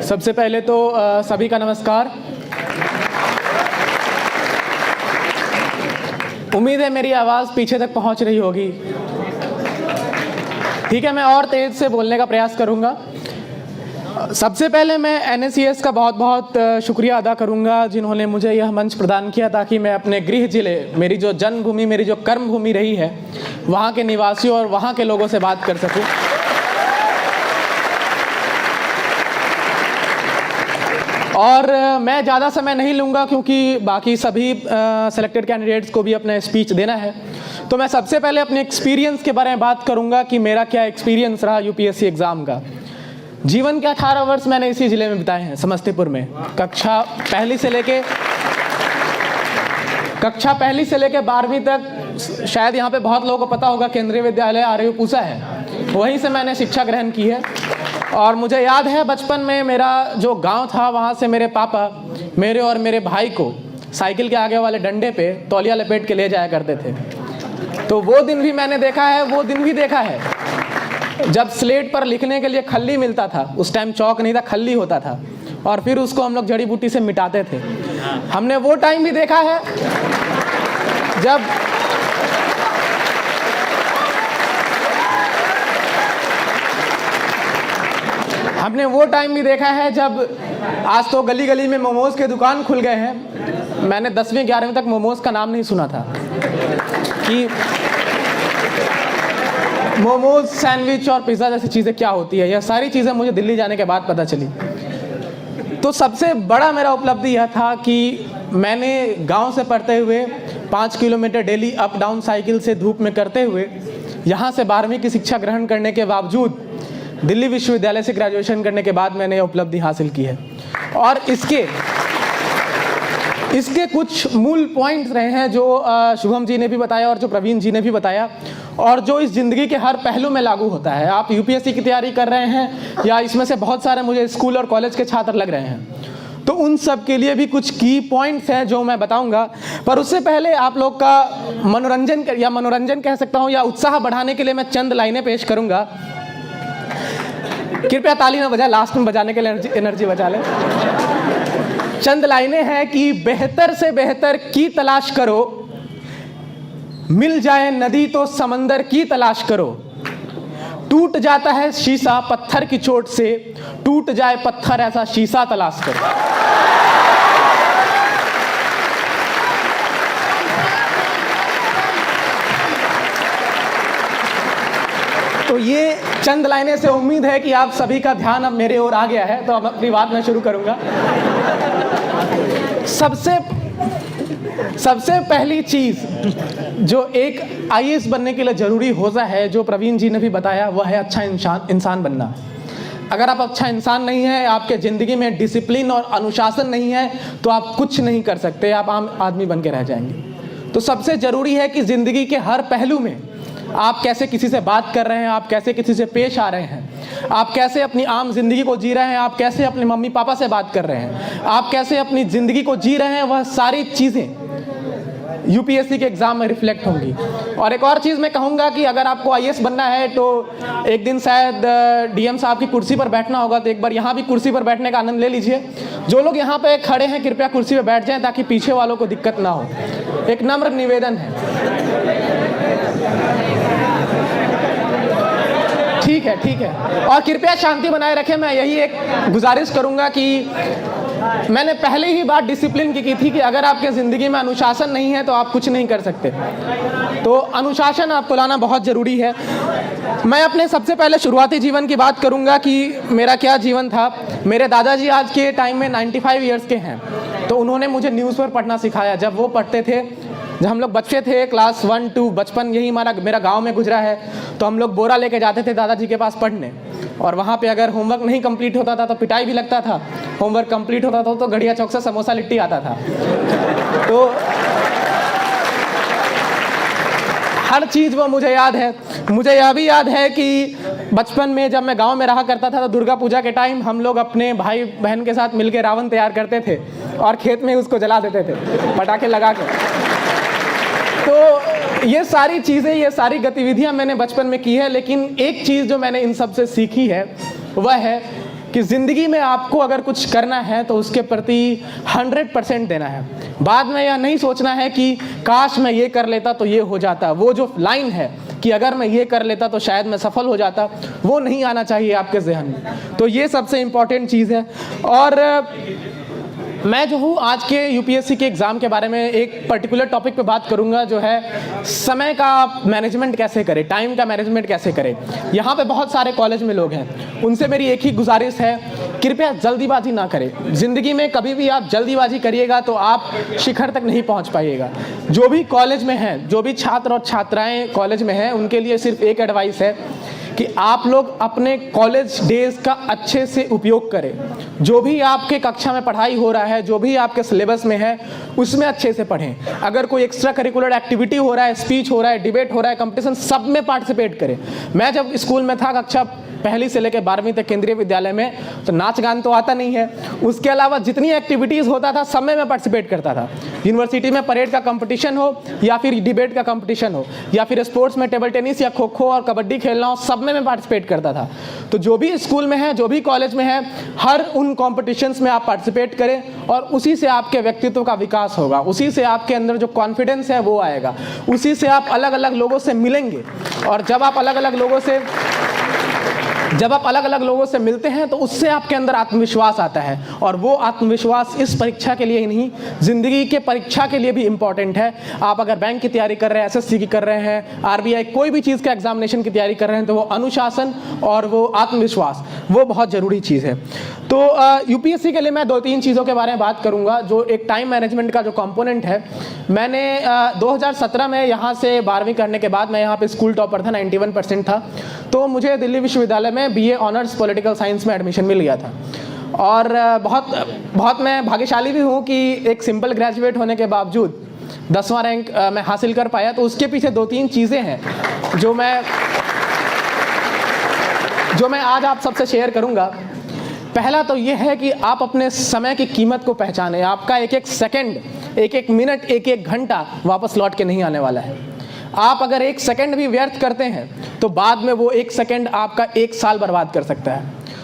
सबसे पहले तो सभी का नमस्कार। उम्मीद है मेरी आवाज़ पीछे तक पहुंच रही होगी। ठीक है, मैं और तेज़ से बोलने का प्रयास करूंगा। सबसे पहले मैं NSCS का बहुत बहुत शुक्रिया अदा करूंगा जिन्होंने मुझे यह मंच प्रदान किया ताकि मैं अपने गृह जिले, मेरी जो जन्मभूमि, मेरी जो कर्म भूमि रही है, वहाँ के निवासियों और वहाँ के लोगों से बात कर सकूं। और मैं ज़्यादा समय नहीं लूँगा क्योंकि बाकी सभी सेलेक्टेड कैंडिडेट्स को भी अपना स्पीच देना है। तो मैं सबसे पहले अपने एक्सपीरियंस के बारे में बात करूँगा कि मेरा क्या एक्सपीरियंस रहा UPSC एग्ज़ाम का। जीवन के 18 वर्ष मैंने इसी ज़िले में बिताए हैं, समस्तीपुर में। कक्षा पहली से लेके 12वीं तक शायद यहाँ पे बहुत लोगों को पता होगा केंद्रीय विद्यालय RAU पूसा है, वहीं से मैंने शिक्षा ग्रहण की है। और मुझे याद है बचपन में मेरा जो गांव था वहाँ से मेरे पापा मेरे और मेरे भाई को साइकिल के आगे वाले डंडे पे तौलिया लपेट के ले जाया करते थे। तो वो दिन भी मैंने देखा है, वो दिन भी देखा है जब स्लेट पर लिखने के लिए खल्ली मिलता था। उस टाइम चौक नहीं था, खल्ली होता था, और फिर उसको हम लोग जड़ी बूटी से मिटाते थे। हमने वो टाइम भी देखा है जब आज तो गली गली में मोमोज के दुकान खुल गए हैं। मैंने 10वीं 11वीं तक मोमोज का नाम नहीं सुना था कि मोमोज, सैंडविच और पिज़्ज़ा जैसी चीज़ें क्या होती है। यह सारी चीज़ें मुझे दिल्ली जाने के बाद पता चली। तो सबसे बड़ा मेरा उपलब्धि यह था कि मैंने गांव से पढ़ते हुए 5 kilometre daily up down cycle से धूप में करते हुए यहाँ से 12वीं की शिक्षा ग्रहण करने के बावजूद दिल्ली विश्वविद्यालय से ग्रेजुएशन करने के बाद मैंने ये उपलब्धि हासिल की है। और इसके कुछ मूल पॉइंट्स रहे हैं जो शुभम जी ने भी बताया और जो प्रवीण जी ने भी बताया, और जो इस ज़िंदगी के हर पहलू में लागू होता है। आप UPSC की तैयारी कर रहे हैं या इसमें से बहुत सारे मुझे स्कूल और कॉलेज के छात्र लग रहे हैं, तो उन सब के लिए भी कुछ की पॉइंट्स हैं जो मैं बताऊंगा। पर उससे पहले आप लोग का मनोरंजन कह सकता हूं या उत्साह बढ़ाने के लिए मैं चंद लाइनें पेश करूंगा। कृपया ताली ना बजाएं, लास्ट में बजाने के लिए एनर्जी बचा लें। चंद लाइनें हैं कि बेहतर से बेहतर की तलाश करो, मिल जाए नदी तो समंदर की तलाश करो, टूट जाता है शीशा पत्थर की चोट से, टूट जाए पत्थर ऐसा शीशा तलाश करो। तो ये चंद लाइनें से उम्मीद है कि आप सभी का ध्यान अब मेरे ओर आ गया है, तो अब अपनी बात मैं शुरू करूंगा। सबसे पहली चीज जो एक IAS बनने के लिए जरूरी होता है, जो प्रवीण जी ने भी बताया, वह है अच्छा इंसान बनना। अगर आप अच्छा इंसान नहीं है, आपके ज़िंदगी में डिसिप्लिन और अनुशासन नहीं है, तो आप कुछ नहीं कर सकते, आप आम आदमी बन के रह जाएंगे। तो सबसे ज़रूरी है कि ज़िंदगी के हर पहलू में आप कैसे किसी से बात कर रहे हैं, आप कैसे किसी से पेश आ रहे हैं, आप कैसे अपनी आम जिंदगी को जी रहे हैं, आप कैसे अपने मम्मी पापा से बात कर रहे हैं, आप कैसे अपनी ज़िंदगी को जी रहे हैं, वह सारी चीज़ें UPSC के एग्ज़ाम में रिफ्लेक्ट होंगी। और एक और चीज़ मैं कहूँगा कि अगर आपको IAS बनना है तो एक दिन शायद DM साहब की कुर्सी पर बैठना होगा, तो एक बार यहाँ भी कुर्सी पर बैठने का आनंद ले लीजिए। जो लोग यहाँ पे खड़े हैं कृपया कुर्सी पर बैठ जाएं ताकि पीछे वालों को दिक्कत ना हो। एक नम्र निवेदन है। ठीक है। और कृपया शांति बनाए रखें। मैं यही एक गुजारिश करूंगा कि मैंने पहले ही बात डिसिप्लिन की थी कि अगर आपके ज़िंदगी में अनुशासन नहीं है तो आप कुछ नहीं कर सकते। तो अनुशासन आपको लाना बहुत ज़रूरी है। मैं अपने सबसे पहले शुरुआती जीवन की बात करूंगा कि मेरा क्या जीवन था। मेरे दादाजी आज के टाइम में 95 ईयर्स के हैं, तो उन्होंने मुझे न्यूज़पेपर पढ़ना सिखाया। जब वो पढ़ते थे, जब हम लोग बच्चे थे, क्लास 1 2, बचपन यही मेरा गांव में गुजरा है, तो हम लोग बोरा लेके जाते थे दादाजी के पास पढ़ने। और वहाँ पे अगर होमवर्क नहीं कंप्लीट होता था तो पिटाई भी लगता था, होमवर्क कंप्लीट होता था तो गढ़िया चौक से समोसा लिट्टी आता था। तो हर चीज़ वो मुझे याद है। मुझे यह भी याद है कि बचपन में जब मैं गांव में रहा करता था तो दुर्गा पूजा के टाइम हम लोग अपने भाई बहन के साथ मिलकर रावण तैयार करते थे और खेत में उसको जला देते थे पटाखे लगा के। तो ये सारी चीज़ें, ये सारी गतिविधियां मैंने बचपन में की है। लेकिन एक चीज़ जो मैंने इन सब से सीखी है वह है कि ज़िंदगी में आपको अगर कुछ करना है तो उसके प्रति 100% देना है। बाद में यह नहीं सोचना है कि काश मैं ये कर लेता तो ये हो जाता। वो जो लाइन है कि अगर मैं ये कर लेता तो शायद मैं सफल हो जाता, वो नहीं आना चाहिए आपके ज़हन में। तो ये सबसे इम्पॉर्टेंट चीज़ है। और मैं जो हूँ आज के यूपीएससी के एग्ज़ाम के बारे में एक पर्टिकुलर टॉपिक पे बात करूँगा, जो है समय का मैनेजमेंट कैसे करें, टाइम का मैनेजमेंट कैसे करें। यहाँ पे बहुत सारे कॉलेज में लोग हैं, उनसे मेरी एक ही गुजारिश है, कृपया जल्दीबाजी ना करें। ज़िंदगी में कभी भी आप जल्दीबाजी करिएगा तो आप शिखर तक नहीं पहुँच पाइएगा। जो भी कॉलेज में हैं, जो भी छात्र और छात्राएँ कॉलेज में हैं, उनके लिए सिर्फ एक एडवाइस है कि आप लोग अपने कॉलेज डेज का अच्छे से उपयोग करें। जो भी आपके कक्षा में पढ़ाई हो रहा है, जो भी आपके सिलेबस में है, उसमें अच्छे से पढ़ें। अगर कोई एक्स्ट्रा करिकुलर एक्टिविटी हो रहा है, स्पीच हो रहा है, डिबेट हो रहा है, कंपटीशन, सब में पार्टिसिपेट करें। मैं जब स्कूल में था, कक्षा पहली से लेकर 12वीं तक केंद्रीय विद्यालय में, तो नाच गान तो आता नहीं है, उसके अलावा जितनी एक्टिविटीज़ होता था सब में मैं पार्टिसिपेट करता था। यूनिवर्सिटी में परेड का कंपटीशन हो या फिर डिबेट का कंपटीशन हो या फिर स्पोर्ट्स में टेबल टेनिस या खो खो और कबड्डी खेलना हो, सब में मैं पार्टिसिपेट करता था। तो जो भी स्कूल में है, जो भी कॉलेज में है, हर उन कॉम्पिटिशन्स में आप पार्टिसिपेट करें और उसी से आपके व्यक्तित्व का विकास होगा, उसी से आपके अंदर जो कॉन्फिडेंस है वो आएगा, उसी से आप अलग अलग लोगों से मिलेंगे। और जब आप अलग अलग लोगों से मिलते हैं तो उससे आपके अंदर आत्मविश्वास आता है, और वो आत्मविश्वास इस परीक्षा के लिए ही नहीं, ज़िंदगी के परीक्षा के लिए भी इम्पॉर्टेंट है। आप अगर बैंक की तैयारी कर रहे हैं, एसएससी की कर रहे हैं, आरबीआई, कोई भी चीज़ का एग्जामिनेशन की तैयारी कर रहे हैं, तो वो अनुशासन और वो आत्मविश्वास, वो बहुत ज़रूरी चीज़ है। तो यूपीएससी के लिए मैं 2-3 चीज़ों के बारे में बात करूँगा, जो एक टाइम मैनेजमेंट का जो कंपोनेंट है। मैंने 2017 में यहाँ से 12वीं करने के बाद, मैं यहाँ पे स्कूल टॉपर था, 91% था, तो मुझे दिल्ली विश्वविद्यालय में बीए ऑनर्स पॉलिटिकल साइंस में एडमिशन मिल गया था। और बहुत मैं भाग्यशाली भी हूँ कि एक सिंपल ग्रेजुएट होने के बावजूद 10वां रैंक मैं हासिल कर पाया। तो उसके पीछे 2-3 चीज़ें हैं जो मैं आज आप सबसे शेयर करूँगा। पहला तो ये है कि आप अपने समय की कीमत को पहचानें। आपका एक एक सेकंड, एक एक मिनट, एक एक घंटा वापस लौट के नहीं आने वाला है। आप अगर 1 सेकंड भी व्यर्थ करते हैं तो बाद में वो 1 सेकंड आपका 1 साल बर्बाद कर सकता है।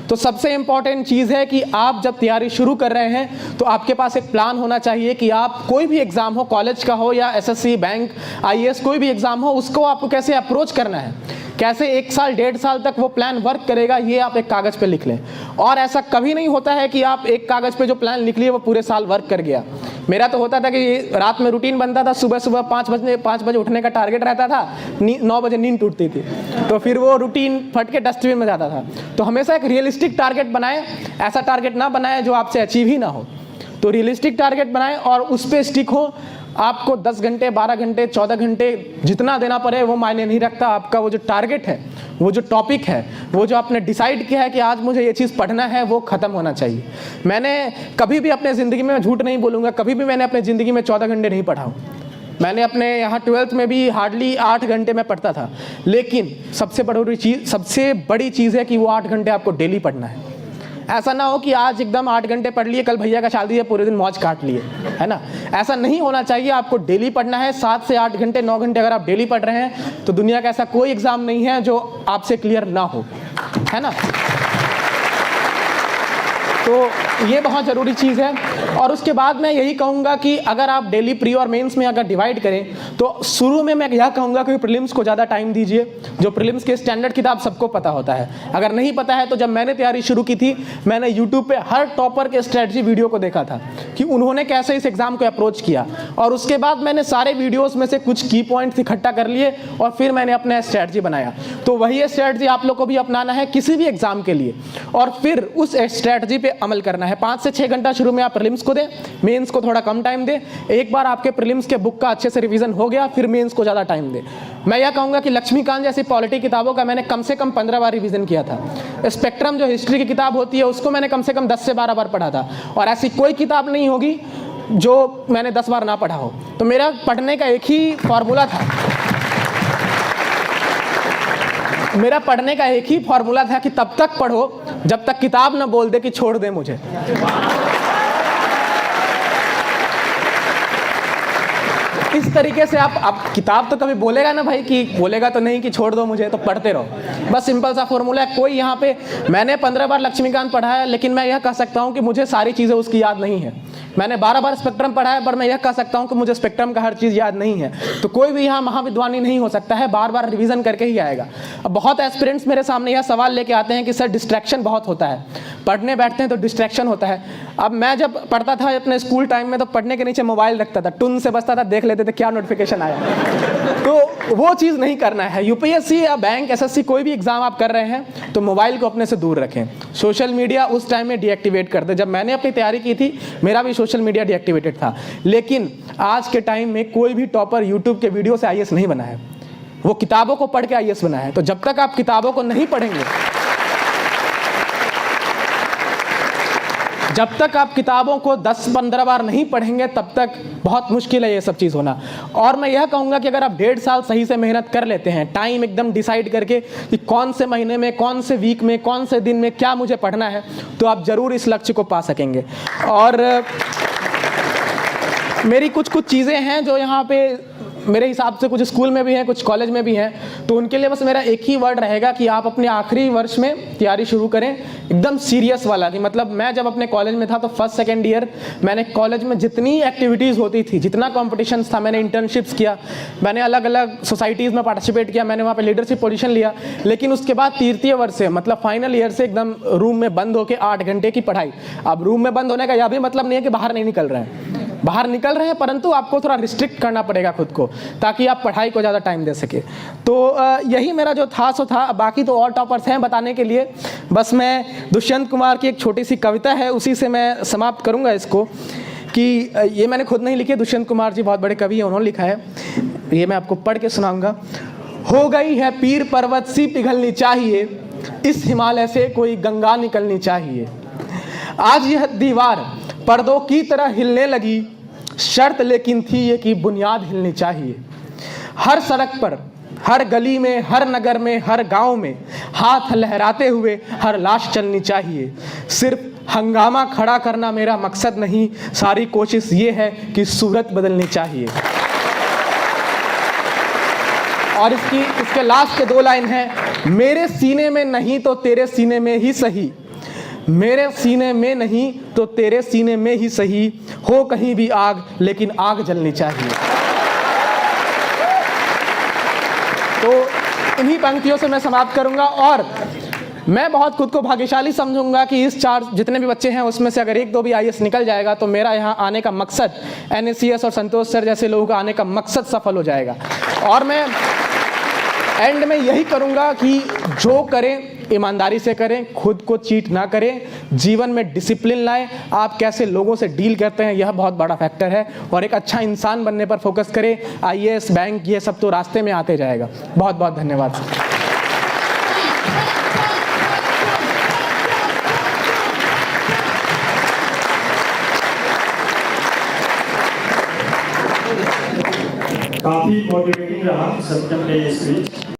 तो सबसे इम्पॉर्टेंट चीज़ है कि आप जब तैयारी शुरू कर रहे हैं तो आपके पास एक प्लान होना चाहिए कि आप कोई भी एग्ज़ाम हो, कॉलेज का हो या एसएससी, बैंक, आईएएस, कोई भी एग्ज़ाम हो, उसको आपको कैसे अप्रोच करना है, कैसे 1 साल 1.5 साल तक वो प्लान वर्क करेगा, ये आप एक कागज़ पे लिख लें। और ऐसा कभी नहीं होता है कि आप एक कागज़ पे जो प्लान लिख लिए वो पूरे साल वर्क कर गया। मेरा तो होता था कि रात में रूटीन बनता था, सुबह 5 बजे उठने का टारगेट रहता था, 9 बजे नींद टूटती थी, तो फिर वो रूटीन फट के डस्टबिन में जाता था। तो हमेशा एक रियलिस्टिक टारगेट बनाएं, ऐसा टारगेट ना बनाएं जो आपसे अचीव ही ना हो। तो रियलिस्टिक टारगेट बनाएं और उस पर स्टिक हो। आपको 10 घंटे, 12 घंटे, 14 घंटे जितना देना पड़े वो मायने नहीं रखता। आपका वो जो टारगेट है, वो जो टॉपिक है, वो जो आपने डिसाइड किया है कि आज मुझे ये चीज़ पढ़ना है, वो ख़त्म होना चाहिए। मैंने कभी भी अपने ज़िंदगी में, झूठ नहीं बोलूँगा, कभी भी मैंने अपने ज़िंदगी में 14 घंटे नहीं पढ़ा हूँ। मैंने अपने यहाँ 12th में भी हार्डली 8 घंटे में पढ़ता था। लेकिन सबसे बड़ी चीज़ है कि वो 8 घंटे आपको डेली पढ़ना है। ऐसा ना हो कि आज एकदम 8 घंटे पढ़ लिए, कल भैया का शादी है, पूरे दिन मौज काट लिए, है ना। ऐसा नहीं होना चाहिए। आपको डेली पढ़ना है, 7 से 8 घंटे, 9 घंटे अगर आप डेली पढ़ रहे हैं तो दुनिया का ऐसा कोई एग्ज़ाम नहीं है जो आपसे क्लियर ना हो, है ना। तो ये बहुत ज़रूरी चीज़ है। और उसके बाद मैं यही कहूँगा कि अगर आप डेली प्री और मेंस में अगर डिवाइड करें तो शुरू में मैं यह कहूँगा कि प्रीलिम्स को ज़्यादा टाइम दीजिए। जो प्रीलिम्स के स्टैंडर्ड किताब सबको पता होता है, अगर नहीं पता है तो जब मैंने तैयारी शुरू की थी, मैंने यूट्यूब पे हर टॉपर के स्ट्रेटजी वीडियो को देखा था कि उन्होंने कैसे इस एग्ज़ाम को अप्रोच किया, और उसके बाद मैंने सारे वीडियोज़ में से कुछ की पॉइंट्स इकट्ठा कर लिए और फिर मैंने अपना स्ट्रेटजी बनाया। तो वही स्ट्रेटजी आप लोग को भी अपनाना है किसी भी एग्ज़ाम के लिए, और फिर उस स्ट्रेटजी पे अमल करना है। 5 से 6 घंटा शुरू में आप प्रीलिम्स को दें, मेंस को थोड़ा कम टाइम दें। एक बार आपके प्रीलिम्स के बुक का अच्छे से रिवीजन हो गया, फिर मेंस को ज़्यादा टाइम दें। मैं यह कहूँगा कि लक्ष्मीकांत जैसी पॉलिटी किताबों का मैंने कम से कम 15 बार रिवीजन किया था। स्पेक्ट्रम जो हिस्ट्री की किताब होती है उसको मैंने कम से कम 10 से 12 बार पढ़ा था, और ऐसी कोई किताब नहीं होगी जो मैंने 10 बार ना पढ़ा हो। तो मेरा पढ़ने का एक ही फॉर्मूला था, कि तब तक पढ़ो जब तक किताब ना बोल दे कि छोड़ दे मुझे। इस तरीके से आप किताब तो कभी बोलेगा ना भाई, कि बोलेगा तो नहीं कि छोड़ दो मुझे, तो पढ़ते रहो। बस सिंपल सा फॉर्मूला है। कोई यहाँ पे, मैंने 15 बार लक्ष्मीकांत पढ़ा है, लेकिन मैं यह कह सकता हूँ कि मुझे सारी चीज़ें उसकी याद नहीं है। मैंने 12 बार स्पेक्ट्रम पढ़ा है, पर मैं यह कह सकता हूँ कि मुझे स्पेक्ट्रम का हर चीज़ याद नहीं है। तो कोई भी यहाँ महाविद्वानी नहीं हो सकता है, बार बार रिवीजन करके ही आएगा। अब बहुत एस्पिरेंट्स मेरे सामने यह सवाल लेके आते हैं कि सर डिस्ट्रैक्शन बहुत होता है, पढ़ने बैठते हैं तो डिस्ट्रैक्शन होता है। अब मैं जब पढ़ता था अपने स्कूल टाइम में, तो पढ़ने के नीचे मोबाइल रखता था, टुन से बजता था, देख लेते थे क्या नोटिफिकेशन आया। तो वो चीज़ नहीं करना है। यूपीएससी या बैंक, एसएससी, कोई भी एग्जाम आप कर रहे हैं तो मोबाइल को अपने से दूर रखें। सोशल मीडिया उस टाइम में डीएक्टिवेट कर दे। जब मैंने अपनी तैयारी की थी, मेरा भी सोशल मीडिया डीएक्टिवेटेड था। लेकिन आज के टाइम में कोई भी टॉपर यूट्यूब के वीडियो से आईएएस नहीं बना है, वो किताबों को पढ़ के आईएएस बना है। तो जब तक आप किताबों को नहीं पढ़ेंगे, जब तक आप किताबों को 10-15 बार नहीं पढ़ेंगे, तब तक बहुत मुश्किल है ये सब चीज़ होना। और मैं यह कहूँगा कि अगर आप 1.5 साल सही से मेहनत कर लेते हैं, टाइम एकदम डिसाइड करके कि कौन से महीने में, कौन से वीक में, कौन से दिन में क्या मुझे पढ़ना है, तो आप ज़रूर इस लक्ष्य को पा सकेंगे। और मेरी कुछ चीज़ें हैं जो यहाँ पे मेरे हिसाब से कुछ स्कूल में भी हैं, कुछ कॉलेज में भी हैं, तो उनके लिए बस मेरा एक ही वर्ड रहेगा कि आप अपने आखिरी वर्ष में तैयारी शुरू करें, एकदम सीरियस वाला। कि मतलब मैं जब अपने कॉलेज में था तो फर्स्ट सेकेंड ईयर मैंने कॉलेज में जितनी एक्टिविटीज़ होती थी, जितना कॉम्पिटिशन था, मैंने इंटर्नशिप्स किया, मैंने अलग अलग सोसाइटीज़ में पार्टिसिपेट किया, मैंने वहाँ पर लीडरशिप पोजीशन लिया। लेकिन उसके बाद तृतीय वर्ष से, मतलब फाइनल ईयर से, एकदम रूम में बंद होकर 8 घंटे की पढ़ाई। अब रूम में बंद होने का यह भी मतलब नहीं है कि बाहर नहीं निकल रहे हैं, बाहर निकल रहे हैं, परंतु आपको थोड़ा रिस्ट्रिक्ट करना पड़ेगा खुद को, ताकि आप पढ़ाई को ज़्यादा टाइम दे सके। तो यही मेरा जो था सो था। बाकी तो और टॉपर्स हैं बताने के लिए, बस मैं दुष्यंत कुमार की एक छोटी सी कविता है, उसी से मैं समाप्त करूंगा इसको। कि ये मैंने खुद नहीं लिखी, दुष्यंत कुमार जी बहुत बड़े कवि हैं, उन्होंने लिखा है। ये मैं आपको पढ़ के सुनाऊंगा। हो गई है पीर पर्वत सी पिघलनी चाहिए, इस हिमालय से कोई गंगा निकलनी चाहिए। आज यह दीवार पर्दों की तरह हिलने लगी, शर्त लेकिन थी ये कि बुनियाद हिलनी चाहिए। हर सड़क पर, हर गली में, हर नगर में, हर गांव में हाथ लहराते हुए हर लाश चलनी चाहिए। सिर्फ हंगामा खड़ा करना मेरा मकसद नहीं, सारी कोशिश ये है कि सूरत बदलनी चाहिए। और इसके लास्ट के 2 लाइन हैं, मेरे सीने में नहीं तो तेरे सीने में ही सही, मेरे सीने में नहीं तो तेरे सीने में ही सही, हो कहीं भी आग लेकिन आग जलनी चाहिए। तो इन्हीं पंक्तियों से मैं समाप्त करूंगा। और मैं बहुत खुद को भाग्यशाली समझूंगा कि इस 4 जितने भी बच्चे हैं उसमें से अगर 1-2 भी आईएएस निकल जाएगा, तो मेरा यहाँ आने का मकसद, एनएससीएस और संतोष सर जैसे लोगों का आने का मकसद सफल हो जाएगा। और मैं एंड में यही करूंगा कि जो करें ईमानदारी से करें, खुद को चीट ना करें, जीवन में डिसिप्लिन लाएं। आप कैसे लोगों से डील करते हैं, यह बहुत बड़ा फैक्टर है। और एक अच्छा इंसान बनने पर फोकस करें। आईएएस, बैंक, ये सब तो रास्ते में आते जाएगा। बहुत बहुत धन्यवाद। काफी मोटिवेटिंग रहा सत्यम ने ये स्पीच।